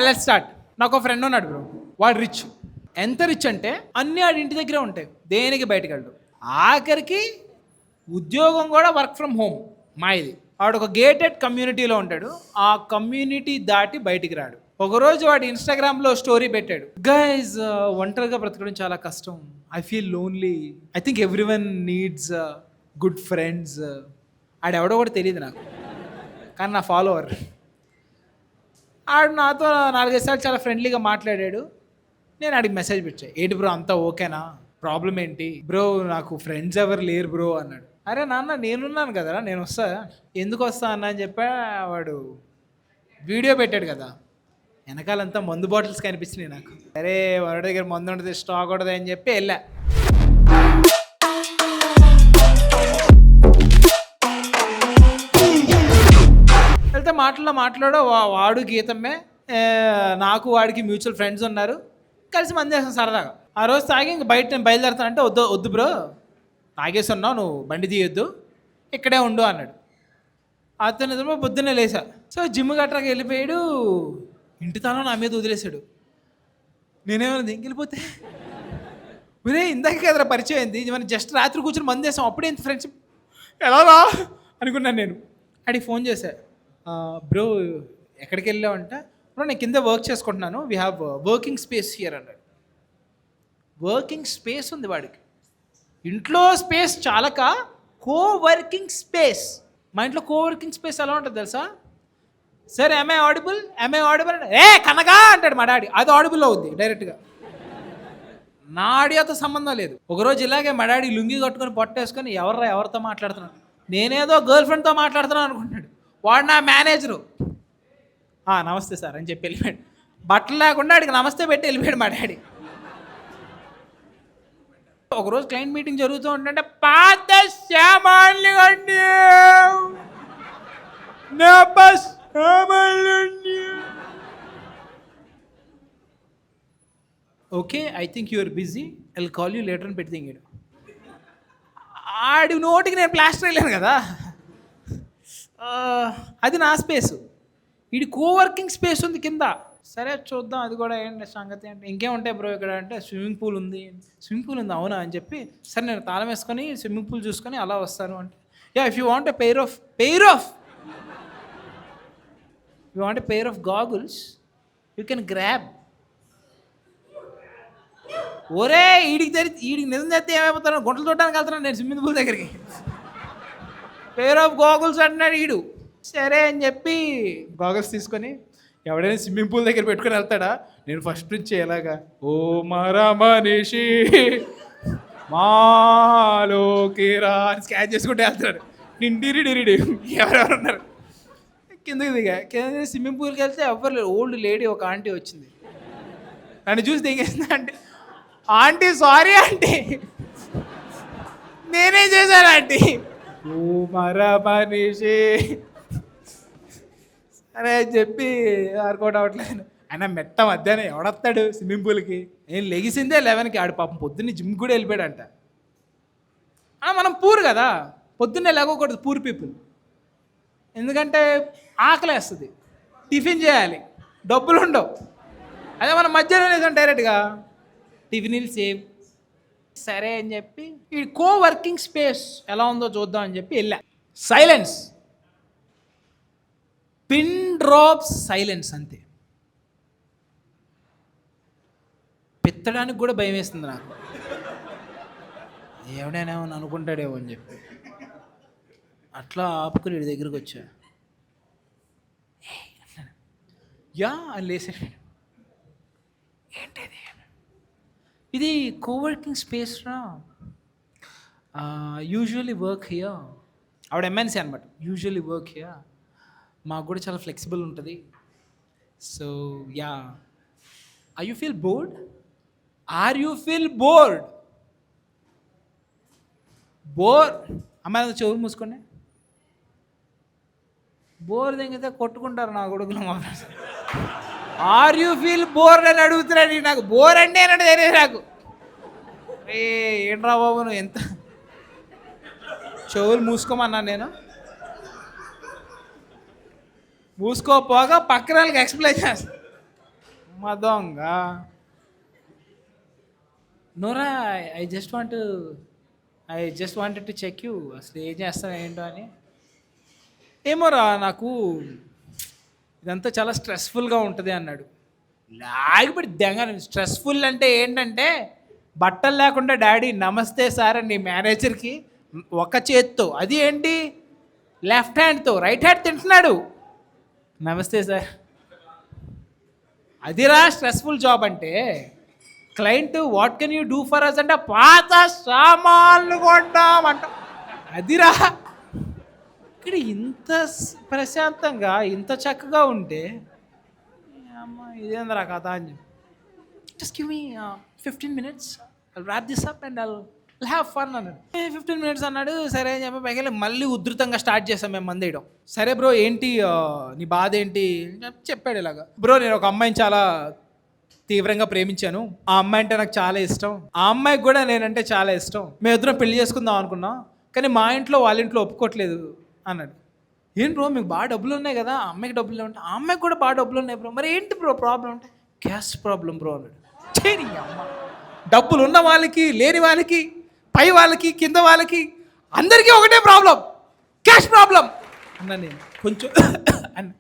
Let's start. నాకు ఒక friend ఉన్నాడు బ్రో, వాడు రిచ్. ఎంత రిచ్ అంటే అన్నీ ఆడి ఇంటి దగ్గరే ఉంటాయి, దేనికి బయటకు వెళ్ళడు. ఆఖరికి ఉద్యోగం కూడా వర్క్ ఫ్రమ్ హోమ్ మా ఇది. వాడు ఒక గేటెడ్ కమ్యూనిటీలో ఉంటాడు, ఆ కమ్యూనిటీ దాటి బయటికి రాడు. ఒకరోజు వాడు ఇన్స్టాగ్రామ్లో స్టోరీ పెట్టాడు, గైజ్ ఒంటరిగా బ్రతకడం చాలా కష్టం, I feel lonely, I think every one needs good friends. ఆడెవడో కూడా తెలియదు నాకు, కానీ నా ఫాలోవర్. ఆడు నాతో 4-5 సార్లు చాలా ఫ్రెండ్లీగా మాట్లాడాడు. నేను ఆడికి మెసేజ్ పెట్టాను, ఏంటి బ్రో అంతా ఓకేనా, ప్రాబ్లం ఏంటి బ్రో, నాకు ఫ్రెండ్స్ ఎవరు లేరు బ్రో అన్నాడు. అరే నాన్న నేనున్నాను కదరా, నేను వస్తా, ఎందుకు వస్తా అన్న అని చెప్పా. వాడు వీడియో పెట్టాడు కదా, వెనకాలంతా మందు బాటిల్స్ కనిపించినాయి నాకు. అరే వాడి దగ్గర మందు ఉంటుంది, స్టాక్ ఉంటుంది అని చెప్పి వెళ్ళా. వెళ్తే మాట్లాడో వాడు గీతమ్మే, నాకు వాడికి మ్యూచువల్ ఫ్రెండ్స్ ఉన్నారు, కలిసి మంది చేస్తాం సరదాగా. ఆ రోజు తాగి ఇంక బయట నేను బయలుదేరుతానంటే వద్దు బ్రో, తాగేసి ఉన్నావు, నువ్వు బండి తీయొద్దు, ఇక్కడే ఉండు అన్నాడు. అతను పొద్దున్నే లేసా. సో జిమ్ గట్రాకి వెళ్ళిపోయాడు, ఇంటి తాను నా మీద వదిలేశాడు. నేనేమన్నా ఇంకెళ్ళిపోతే ఒరే ఇందాక కదరా పరిచయం అయింది, మనం జస్ట్ రాత్రి కూర్చొని మంది చేసాం, అప్పుడే ఇంత ఫ్రెండ్షిప్ ఎలా అనుకున్నాను. నేను అడిగి ఫోన్ చేశా, బ్రో ఎక్కడికి వెళ్ళావంట. బ్రో నేను కింద వర్క్ చేసుకుంటున్నాను, we have working space here అన్నాడు. వర్కింగ్ స్పేస్ ఉంది వాడికి, ఇంట్లో స్పేస్ చాలక కోవర్కింగ్ స్పేస్. మా ఇంట్లో కోవర్కింగ్ స్పేస్ ఎలా ఉంటుంది తెలుసా? సార్ ఎంఐ ఆడిబుల్ ఏ కనగా అంటాడు మా డాడీ, అది ఆడిబుల్లో ఉంది డైరెక్ట్గా. నా ఆడియోతో సంబంధం లేదు. ఒకరోజు ఇలాగే మా డాడీ లుంగి కట్టుకొని పొట్టేసుకొని ఎవరితో మాట్లాడుతున్నాను, నేనేదో గర్ల్ ఫ్రెండ్తో మాట్లాడుతున్నాను అనుకుంటున్నాడు. వాడు నా మేనేజరు. నమస్తే సార్ అని చెప్పి వెళ్ళిపోయాడు. బట్టలు లేకుండా ఆడికి నమస్తే పెట్టి వెళ్ళిపోయాడు మా డాడీ. ఒకరోజు క్లయింట్ మీటింగ్ జరుగుతూ ఉంటుంటే పాత సామాన్లు okay I think you're busy, I will call you later అని పెట్టి దిగాడు. ఆడి నోటికి నేను ప్లాస్టర్ వెళ్ళాను కదా, అది నా స్పేసు. వీడి కోవర్కింగ్ స్పేస్ ఉంది కింద. సరే చూద్దాం అది కూడా ఏంటి సంగతి అంటే, ఇంకేముంటాయి బ్రో ఇక్కడ అంటే, స్విమ్మింగ్ పూల్ ఉంది. అవునా అని చెప్పి, సరే నేను తాళం వేసుకొని స్విమ్మింగ్ పూల్ చూసుకొని అలా వస్తాను అంటే, if you want a pair of goggles you can grab. ఒరే వీడికి నిజం చేస్తే ఏమైపోతాను, గుంటలు చూడడానికి వెళ్తున్నాను నేను స్విమ్మింగ్ పూల్ దగ్గరికి. పెయిర్ ఆఫ్ గాగుల్స్ అంటున్నాడు వీడు. సరే అని చెప్పి గాగుల్స్ తీసుకొని, ఎవడైనా స్విమ్మింగ్ పూల్ దగ్గర పెట్టుకొని వెళ్తాడా, నేను ఫస్ట్ నుంచి ఎలాగా ఓ మరా మనిషి మాలోకిరా అని స్కాచ్ చేసుకుంటూ వెళ్తాడు. నిండిరిడిరిడి ఎవరెవరు ఉన్నారు. కిందకి కింద స్విమ్మింగ్ పూల్కి వెళ్తే ఎవరు లేరు. ఓల్డ్ లేడీ ఒక ఆంటీ వచ్చింది, నన్ను చూసి దిగేసింది. ఆంటీ సారీ ఆంటీ, నేనే చేశాను ఆంటీ. ఓ మరా మనిషి అరే చెప్పి వర్కౌట్ అవ్వట్లేదు. ఆయన మెట్ట మధ్యాహ్నం ఎవడొస్తాడు స్విమ్మింగ్ పూల్కి? నేను లెగిసిందే 11కి. ఆడు పాపం పొద్దున్నే జిమ్ కూడా వెళ్ళిపోయాడంట. మనం పూర్ కదా, పొద్దున్నే లేకూడదు పూర్ పీపుల్, ఎందుకంటే ఆకలి వేస్తుంది, టిఫిన్ చేయాలి, డబ్బులు ఉండవు. అదే మనం మధ్యాహ్నం లేదాం డైరెక్ట్గా టిఫిన్ సేవ్. సరే అని చెప్పి ఈ కోవర్కింగ్ స్పేస్ ఎలా ఉందో చూద్దాం అని చెప్పి వెళ్ళా. సైలెన్స్, పిన్ డ్రాప్స్ సైలెన్స్ అంతే. పెత్తడానికి కూడా భయం వేస్తుంది నాకు, ఎవడైనా ఏమని అనుకుంటాడేమో అని చెప్పి అట్లా ఆపుకుని వీడి దగ్గరికి వచ్చా. అని లేసాడు. ఏంటిది? ఇది కోవర్కింగ్ స్పేస్ రా, యూజువల్లీ వర్క్ హియర్. ఆవిడ ఎంఎన్సీ అనమాట, యూజువల్లీ వర్క్ హియర్, మాకు కూడా చాలా ఫ్లెక్సిబుల్ ఉంటుంది. So are you feel bored? అమ్మాయి చెవులు మూసుకోండి. బోర్ దిగితే కొట్టుకుంటారు నా కొడుకులు మా friends. Are you feel bored అని అడుగుతున్నాడు నాకు. బోర్ అంటే అని తెలియదు నాకు. ఏంట్రా బాబు నువ్వు ఎంత చెవులు మూసుకోమన్నా నేను, మూసుకోపోగా పక్కన వాళ్ళకి ఎక్స్ప్లెయిన్ చేస్తా. మా దొంగ నోరా I just wanted to check you అసలు ఏం చేస్తాను ఏంటో అని. ఏమోరా నాకు ఇదంతా చాలా స్ట్రెస్ఫుల్గా ఉంటుంది అన్నాడు. లాగిపడి దెంగ. స్ట్రెస్ఫుల్ అంటే ఏంటంటే బట్టలు లేకుండా డాడీ నమస్తే సార్ అని మేనేజర్కి ఒక చేత్తో, అది ఏంటి లెఫ్ట్ హ్యాండ్తో, రైట్ హ్యాండ్ తింటున్నాడు నమస్తే సార్. అదిరా స్ట్రెస్ఫుల్ జాబ్ అంటే. Client what can you do for us అంటే పాత సామాన్లు కొంటామంట. అదిరా. ఇక్కడ ఇంత ప్రశాంతంగా ఇంత చక్కగా ఉంటే అమ్మ ఇదేంద్రా కథ అని చెప్పి just give me 15 minutes I'll rap this up and I'll have fun అన్నాడు. 15 minutes అన్నాడు. సరే అని చెప్పి పైకి మళ్ళీ ఉధృతంగా స్టార్ట్ చేసాం మేము మంది వేయడం. సరే బ్రో ఏంటి నీ బాధ ఏంటి చెప్పాడు ఇలాగా. బ్రో నేను ఒక అమ్మాయిని చాలా తీవ్రంగా ప్రేమించాను. ఆ అమ్మాయి అంటే నాకు చాలా ఇష్టం. ఆ అమ్మాయికి కూడా నేనంటే చాలా ఇష్టం. మేము ఇద్దరం పెళ్లి చేసుకుందాం అనుకున్నాం, కానీ మా ఇంట్లో వాళ్ళ ఇంట్లో ఒప్పుకోవట్లేదు అన్నాడు. ఏంటి బ్రో మీకు బాగా డబ్బులు ఉన్నాయి కదా, ఆ అమ్మాయికి డబ్బులు ఉంటాయి, ఆ అమ్మాయికి కూడా బాగా డబ్బులు ఉన్నాయి బ్రో, మరి ఏంటి బ్రో ప్రాబ్లం అంటే క్యాస్ట్ ప్రాబ్లం బ్రో అన్నాడు. చేరి అమ్మ, డబ్బులు ఉన్న వాళ్ళకి లేని వాళ్ళకి పై వాళ్ళకి కింద వాళ్ళకి అందరికీ ఒకటే ప్రాబ్లం, క్యాష్ ప్రాబ్లం అన్నా నేను కొంచెం అన్న.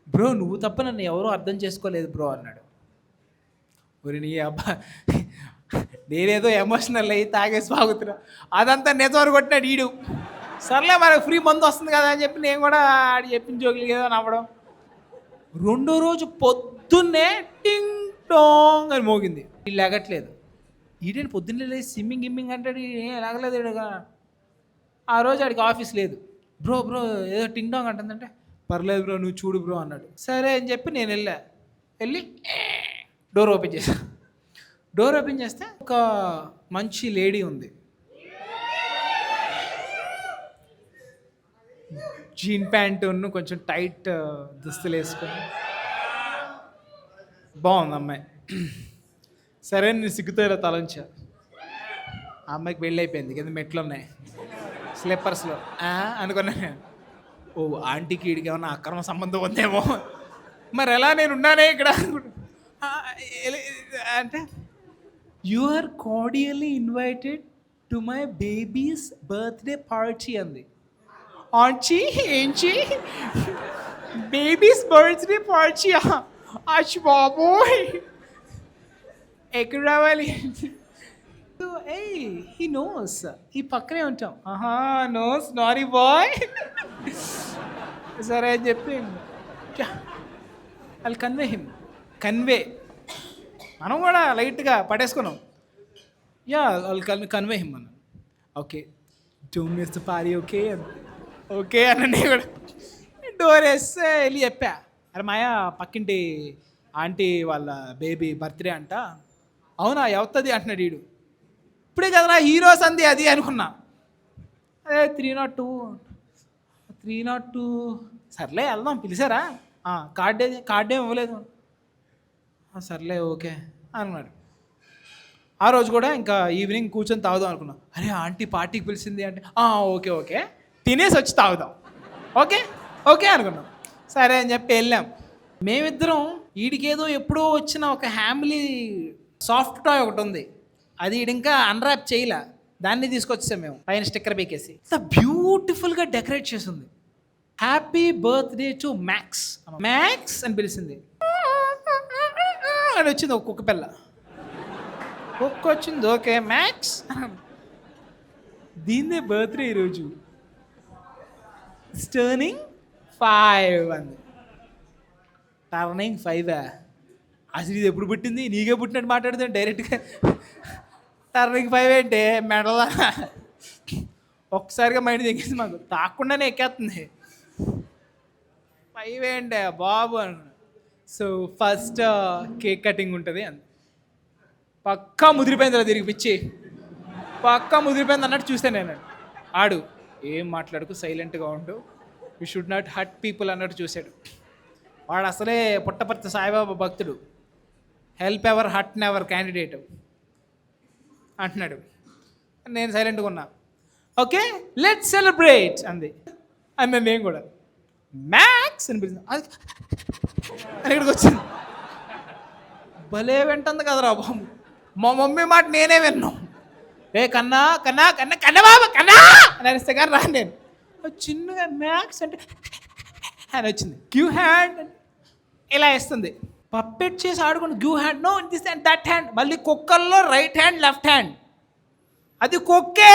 బ్రో నువ్వు తప్ప నన్ను ఎవరూ అర్థం చేసుకోలేదు బ్రో అన్నాడు. ఒరి నీ అబ్బా, నేనేదో ఎమోషనల్ అయ్యి తాగేసి బాగుతున్నా, అదంతా నెతవరు కొట్టినాడు ఈడు. సర్లే మనకు ఫ్రీ మందు వస్తుంది కదా అని చెప్పి నేను కూడా ఆడు చెప్పిన జోకులు ఏదో నవ్వడం. రెండో రోజు పొద్దున్నే టింగ్ టోంగ్ అని మోగింది. వీళ్ళు ఎగట్లేదు. ఈడేంటి పొద్దున్నే లేదు గిమ్మింగ్ అంటాడు, ఏం ఎలాగలేదు. ఆ రోజు ఆడికి ఆఫీస్ లేదు. బ్రో ఏదో టింగ్ టాంగ్ అంటుందంటే పర్లేదు బ్రో నువ్వు చూడు బ్రో అన్నాడు. సరే అని చెప్పి నేను వెళ్ళి డోర్ ఓపెన్ చేశాను. డోర్ ఓపెన్ చేస్తే ఒక మంచి లేడీ ఉంది. జీన్ ప్యాంటును కొంచెం టైట్ దుస్తులు వేసుకొని బాగుంది అమ్మాయి. సరే నేను సిగ్గుతో ఇలా తలంచా. ఆ అమ్మాయికి పెళ్ళి అయిపోయింది, కింద మెట్లు ఉన్నాయి స్లిప్పర్స్లో అనుకున్నా నేను. ఓ ఆంటీకి ఈడికి ఏమన్నా అక్రమ సంబంధం ఉందేమో, మరి ఎలా నేను ఉన్నానే ఇక్కడ అంటే you are cordially invited to my baby's birthday party అంది. ఆంటీ ఏంటి బేబీస్ బర్త్డే పార్టీ? అచ్చి బాబోయ్ ఎక్కడ రావాలి? హీ నోస్, ఈ పక్కనే ఉంటాం. నోస్ నారీ బాయ్. సరే అని చెప్పి వాళ్ళు కన్వే మనం కూడా లైట్గా పడేసుకున్నాం. వాళ్ళు కన్వే హిమ్ అన్న. Okay don't miss the party okay అన్నీ కూడా డోర్ వేస్తే వెళ్ళి చెప్పా, అరే మాయా పక్కింటి ఆంటీ వాళ్ళ బేబీ బర్త్డే అంట. అవునా ఎవత్తది అంటున్నాడు వీడు. ఇప్పుడే కదరా హీరోస్ అంది అది అనుకున్నా. అదే 302 సర్లే వెళ్దాం పిలిచారా, కార్డే ఇవ్వలేదు. సర్లే ఓకే అన్నాడు. ఆ రోజు కూడా ఇంకా ఈవినింగ్ కూర్చొని తాగుదాం అనుకున్నాం. అరే ఆంటీ పార్టీకి పిలిచింది అంటే ఓకే తినేసి వచ్చి తాగుదాం. ఓకే అనుకున్నాం. సరే అని చెప్పి వెళ్ళాం. మేమిద్దరం వీడికేదో ఎప్పుడో వచ్చిన ఒక హ్యామ్లీ సాఫ్ట్ టాయ్ ఒకటి ఉంది, అది ఇంకా అన్రాప్ చేయలే, దాన్ని తీసుకొచ్చాం మేము పైన స్టిక్కర్ బేకేసి. ఇంత బ్యూటిఫుల్గా డెకరేట్ చేసి ఉంది. హ్యాపీ బర్త్డే టు మ్యాక్స్ అని పిలిచింది. అని వచ్చింది ఒక కుక్క పిల్ల. కుక్క వచ్చింది ఓకే మ్యాక్స్. దీన్నే బర్త్డే ఈరోజు. టర్నింగ్ 5 అంది. టర్నింగ్ 5 అసలు ఇది ఎప్పుడు పుట్టింది, నీకే పుట్టినట్టు మాట్లాడుతుంది డైరెక్ట్గా. టర్నింగ్ 5 అంటే మెడలా ఒక్కసారిగా మైండ్ తెగేసి మాకు తాకుండానే ఎక్కేస్తుంది. 5 అంటే బాబు అన్న. సో ఫస్ట్ కేక్ కటింగ్ ఉంటుంది అని పక్కా ముదిరిపోయింది, అలా తిరిగి పిచ్చి పక్కా ముదిరిపోయింది అన్నట్టు చూస్తాను నేను. ఆడు ఏం మాట్లాడుకు సైలెంట్గా ఉండు, you should not hurt people అన్నట్టు చూశాడు. వాడు అసలే పుట్టపర్తి సాయిబాబా భక్తుడు, help ever hurt never candidate అంటున్నాడు. నేను సైలెంట్గా ఉన్నా. ఓకే లెట్స్ సెలబ్రేట్ అంది. అన్న నేను కూడా మ్యాక్స్ అని పిలిచింది. అది ఇక్కడికి వచ్చింది. భలే వింటుంది కదరా బాబు. మా మమ్మీ మాట నేనే విన్నాను. రే కన్నా కన్నా కన్నా కన్నా బాబా కన్నా అని అరిస్తే కానీ రా నేను. చిన్నగా మ్యాక్స్ అంటే అని వచ్చింది. గివ్ హ్యాండ్ ఇలా వేస్తుంది. పప్పెట్ చేసి ఆడుకుని give hand, no this and that hand. మళ్ళీ కుక్కల్లో రైట్ హ్యాండ్ లెఫ్ట్ హ్యాండ్, అది కుక్కే.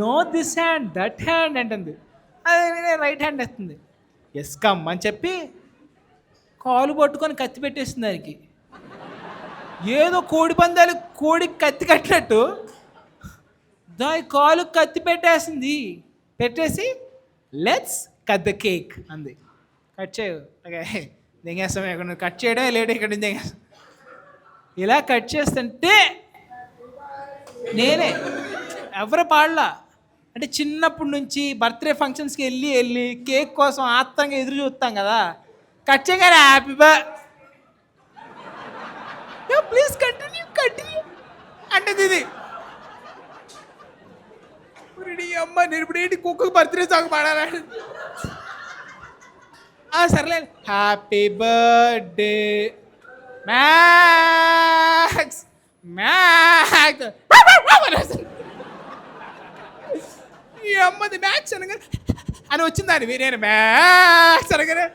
No this hand that hand అంటుంది. అది రైట్ హ్యాండ్ వేస్తుంది. ఎస్ కమ్ అని చెప్పి కాలు పట్టుకొని కత్తి పెట్టేస్తుంది దానికి. ఏదో కోడి పందాలు కోడికి కత్తి కట్టినట్టు దాని కాలు కత్తి పెట్టేసింది. పెట్టేసి లెట్స్ కట్ ద కేక్ అంది. కట్ చేయు దింగేస్తాం. ఇక్కడ కట్ చేయడం లేట్, ఇక్కడ నుంచి దింగేస్తాం. ఇలా కట్ చేస్తుంటే నేనే ఎవరు పాడలా. అంటే చిన్నప్పటి నుంచి బర్త్డే ఫంక్షన్స్కి వెళ్ళి కేక్ కోసం ఆత్రంగా ఎదురు చూస్తాం కదా. కట్ చేయగానే హ్యాపీ ప్లీజ్ కంటిన్యూ అంటే ఇది అమ్మ నిరుపుడేంటి కుక్కకు బర్త్డే సాంగ్ పాడాలి. సర్లే హ్యాపీ బర్త్డే మ్యాక్స్ మ్యాక్స్ ఈ అమ్మది మ్యాక్స్ అనగా అని వచ్చిందాన్ని. నేను మ్యాక్స్ అనగానే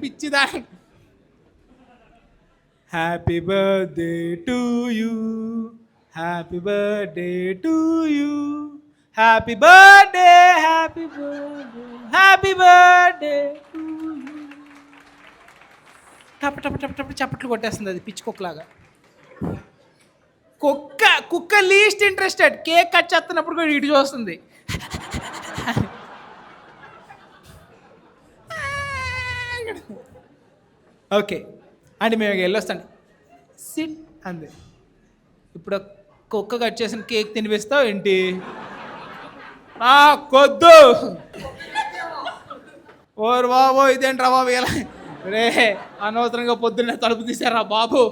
పిచ్చిదా. Happy birthday to you, happy birthday to you, happy birthday happy birthday happy birthday to you. టప్ టప్ టప్ టప్ చప్పట్లు కొట్టేస్తుంది అది పిచ్చి కుక్కలాగా. కుక్క లీస్ట్ ఇంట్రెస్టెడ్. కేక్ కట్ చేస్తున్నప్పుడు కూడా ఇటు చూస్తుంది. ఓకే అంటే మేము వెళ్ళొస్తాను. సిట్ అంది. ఇప్పుడు కుక్క కట్ చేసిన కేక్ తినిపిస్తావు ఏంటి? కొద్దు. ఓరు బాబు ఇదేంట్రా బాబు ఇలా రే అనవసరంగా పొద్దున్నే తలుపు తీసారా బాబు,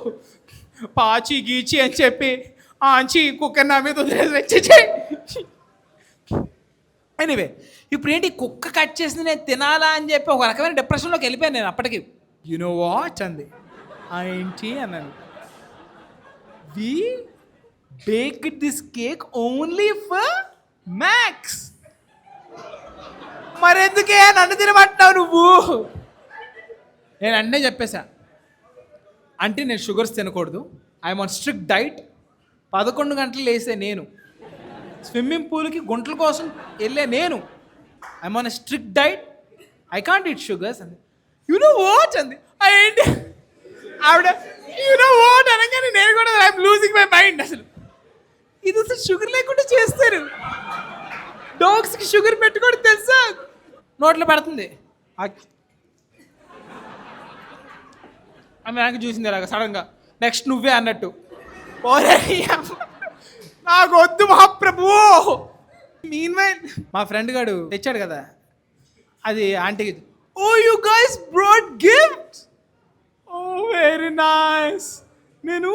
పాచి గీచి అని చెప్పి ఆంచి కుక్క నా మీద వదిలేసి. ఎనీవే ఇప్పుడు ఏంటి కుక్క కట్ చేసింది నేను తినాలా అని చెప్పి ఒక రకమైన డిప్రెషన్లోకి వెళ్ళిపోయాను నేను అప్పటికి. యు నో వాట్ అంది. ఏంటి అన్నాను. We baked this cake only for Max. మరెందుకే నన్ను తినమంటున్నావు నువ్వు? నేను అన్నీ చెప్పేశా. అంటే నేను షుగర్స్ తినకూడదు, ఐఎమ్ ఆన్ స్ట్రిక్ట్ డైట్. 11 గంటలు లేసే నేను, స్విమ్మింగ్ పూల్కి గుంటల కోసం వెళ్ళే నేను, I'm on strict diet, I can't eat sugars అంది. యు నో వాట్ అంది. ఏంటి ఆవిడ యు నో వాట్ అనగానే నేను కూడా ఐఎమ్ లూజింగ్ మై మైండ్. అసలు ఇది అసలు షుగర్ లేకుండా చేస్తారు. డాగ్స్కి షుగర్ పెట్టుకోవడం తెలుసా? నోట్లో పెడుతుంది. ఆమె నాకు చూసింది అలాగా సడన్గా. నెక్స్ట్ నువ్వే అన్నట్టు. నాకు వద్దు మహాప్రభు. మీన్వైల్ మా ఫ్రెండ్ గాడు తెచ్చాడు కదా అది ఆంటీకి. Oh you guys brought gift. Oh very nice. నేను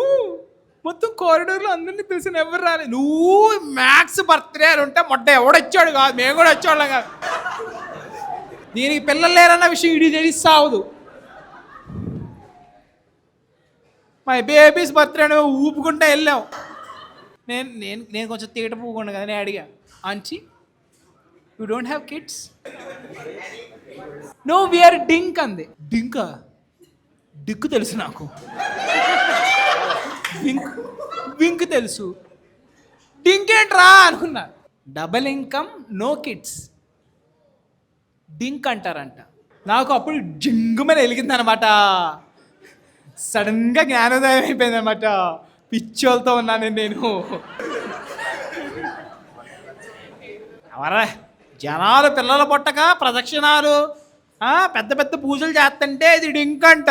మొత్తం కారిడోర్లో అందరినీ తెలిసిన ఎవరు రాలేదు. నువ్వు మ్యాక్స్ బర్త్డే అని ఉంటే మొట్ట ఎవడొచ్చాడు కాదు, మేము కూడా వచ్చేవాళ్ళం కాదు. దీనికి పిల్లలు లేరన్న విషయం ఇది తెలిసావదు. మై బేబీస్ బర్త్డే అని ఊపుకుంటా వెళ్ళాం. నేను కొంచెం తీట పూకుండా కదా. నేను అడిగా, aunty you don't have kids? No we're DINK అంది. డింకా? డిక్కు తెలుసు నాకు, వింక్ తెలుసు, డింక్ ఏంట్రా అనుకున్నా. Double income no kids DINK అంటారంట. నాకు అప్పుడు జింగుమని వెలిగింది అనమాట. సడన్గా జ్ఞానోదయం అయిపోయింది అనమాట. పిచ్చోళ్ళతో ఉన్నాను నేను. ఎవరా జనాలు పిల్లలు పుట్టక ప్రదక్షిణాలు పెద్ద పెద్ద పూజలు చేస్తుంటే ఇది డింక్ అంట.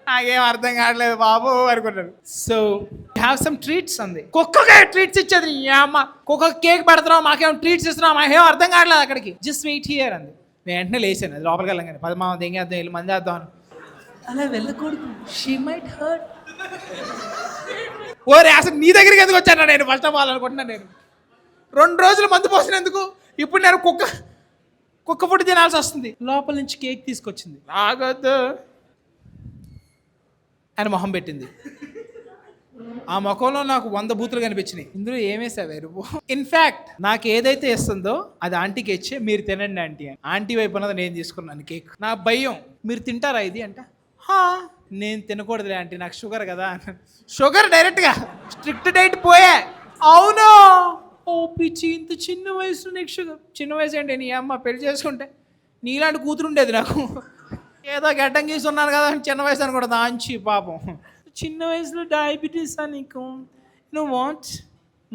నాకేం అర్థం కావట్లేదు బాబు అనుకున్నాను. సో హ్యావ్ సమ్ ట్రీట్స్ అంది. కుక్కకే ట్రీట్స్ ఇచ్చేది అమ్మ. కుక్క కేక్ పెడుతున్నావు, మాకేమో ట్రీట్స్ ఇస్తున్నావు, మాకేమో అర్థం కావట్లేదు. అక్కడికి జస్ట్ వెయిట్ హియర్ అంది. నేను వెంటనే లేచాను. అది లోపలికి వెళ్ళగానే 10 మా దెంగేద్దాం వెళ్ళి మంది వేద్దాం అని. అలా వెళ్ళకూడదు, షీ మైట్ హర్ట్. ఓరే అసలు నీ దగ్గరికి ఎందుకు వచ్చాను నేను? ఫస్ట్ ఆఫ్ ఆల్ అనుకుంటున్నాను నేను 2 రోజులు మందు పోసినందుకు ఇప్పుడు నేను కుక్క ఫుడ్ తినాల్సి వస్తుంది. లోపల నుంచి కేక్ తీసుకొచ్చింది. రాగొద్దు అని మొహం పెట్టింది. ఆ ముఖంలో నాకు 100 బూతులు కనిపించినాయి. ఇందులో ఏమేసావే నువ్వు? ఇన్ఫ్యాక్ట్ నాకు ఏదైతే ఇస్తుందో అది ఆంటీకి ఇచ్చే, మీరు తినండి ఆంటీ అని. ఆంటీ వైపు ఉన్నది నేను తీసుకున్నాను కేక్. నా భయం, మీరు తింటారా ఇది అంటే, హా నేను తినకూడదులే ఆంటీ, నాకు షుగర్ కదా అన్నాను. షుగర్ డైరెక్ట్గా స్ట్రిక్ట్ డైట్ పోయా. అవును, ఓ పిచ్చి, ఇంత చిన్న వయసులో నీకు షుగర్. చిన్న వయసు ఏంటి, నీ అమ్మ పెళ్లి చేసుకుంటే నీలాంటి కూతురు ఉండేది నాకు. ఏదో గడ్డం గీసి ఉన్నాను కదా అని చిన్న వయసు అని కూడా దాంచి పాపం. చిన్న వయసులో డయాబెటీస్ అని నీకు, నువ్వు వాట్,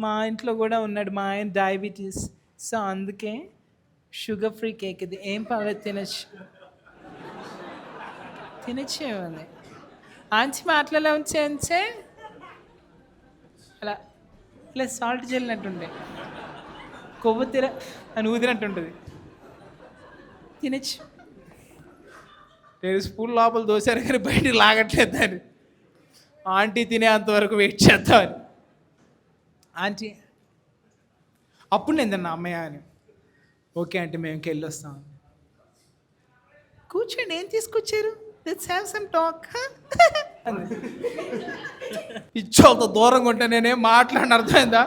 మా ఇంట్లో కూడా ఉన్నాడు మా ఆయన డయాబెటీస్, సో అందుకే షుగర్ ఫ్రీ కేక్ ఇది, ఏం పర్లేదు తినచ్చు తినచ్చేమని. ఆంచి మాటలలో ఉంచే అలా ఇలా సాల్ట్ చల్లినట్టుండే, కొవ్వు అని ఊదినట్టుంటుంది. తినచ్చు. నేను స్పూన్ లోపల దోశారు కానీ బయటికి లాగట్లేదు దాన్ని. ఆంటీ తినేంతవరకు వెయిట్ చేద్దామని. ఆంటీ అప్పుడు నేను తిన్నా అమ్మయ్య అని. ఓకే ఆంటీ మేము ఇంకెళ్ళి వస్తాం. కూర్చోండి, ఏం తీసుకొచ్చారు, లెట్స్ హ్యావ్ సమ్ టాక్. ఇచ్చోతో దూరంగా ఉంటే నేనేం మాట్లాడిన అర్థమైందా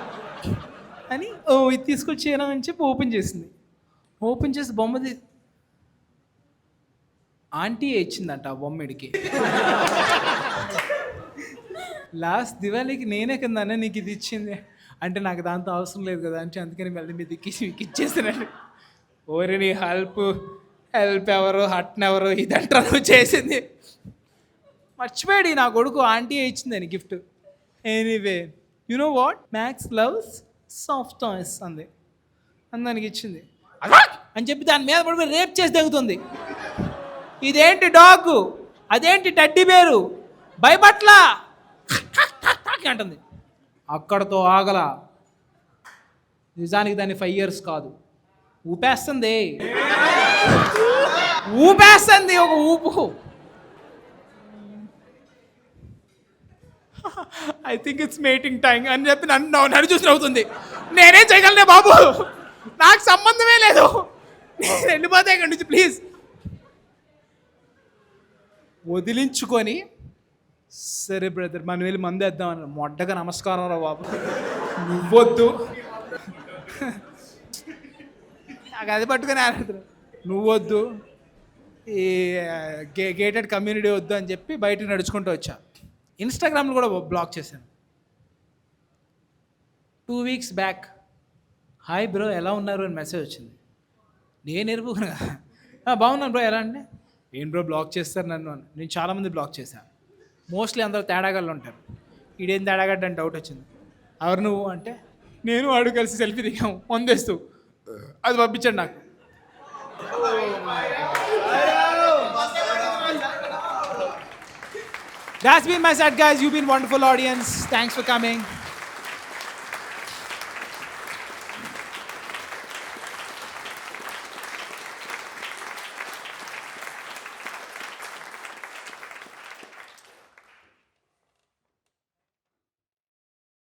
అని, ఓ ఇది తీసుకొచ్చాను అని చెప్పి ఓపెన్ చేసింది. ఓపెన్ చేసి బొమ్మది ఆంటీ ఇచ్చిందంట ఆ బొమ్మడికి. లాస్ట్ దివాళీకి నేనే కింద నీకు ఇది ఇచ్చింది అంటే, నాకు దాంతో అవసరం లేదు కదా అంటే, అందుకని మళ్ళీ మీ దిక్కేసి మీకు ఇచ్చేసినాడు. ఓరే నీ హెల్ప్ ఎవరు, హట్న్ ఎవరు, ఇదంటా నువ్వు చేసింది. మర్చిపోయాడు నా కొడుకు ఆంటీ ఇచ్చిందని gift. Anyway, you know what, max loves soft toys అంది. దానికి ఇచ్చింది అని చెప్పి దాని మీద పడుకుని రేప్ చేసి తెగుతుంది. ఇదేంటి డాగ్, అదేంటి టడ్డీ బేరు, భయపట్ల అంటుంది. అక్కడతో ఆగల. నిజానికి దాన్ని 5 years కాదు, ఊపేస్తుంది ఒక ఊపు. I think it's mating time అని చెప్పి నన్ను చూసి నవ్వుతుంది. నేనేం చేయగలనే బాబు, నాకు సంబంధమే లేదు, నేను వెళ్ళిపోతే ఇక్కడి నుంచి ప్లీజ్. వదిలించుకొని సరే బ్రదర్ మనం వెళ్ళి మందు వేద్దామని, మొడ్డగా నమస్కారం రా బాబు, నువ్వొద్దు, నాకు అది పట్టుకొని ఆడుతున్నా, నువ్వొద్దు, ఈ గేటెడ్ కమ్యూనిటీ వద్దు అని చెప్పి బయటకు నడుచుకుంటూ వచ్చా. ఇన్స్టాగ్రామ్లో కూడా బ్లాక్ చేశాను. 2 weeks బ్యాక్ హాయ్ బ్రో ఎలా ఉన్నారు అని మెసేజ్ వచ్చింది. నేను ఎరుపుకున్నా, బాగున్నాను బ్రో ఎలా అంటే, ఏం బ్రో బ్లాక్ చేస్తారు నన్ను అని. నేను చాలామంది బ్లాక్ చేశాను, మోస్ట్లీ అందరూ తేడాగాళ్ళు ఉంటారు. ఈడేం తేడాగడ్డ అని డౌట్ వచ్చింది. ఎవరు నువ్వు అంటే, నేను వాడు కలిసి సెల్ఫీ దిగాము వందేస్తూ, అది పంపించండి నాకు. That's been my set guys, you've been wonderful audience, thanks for coming.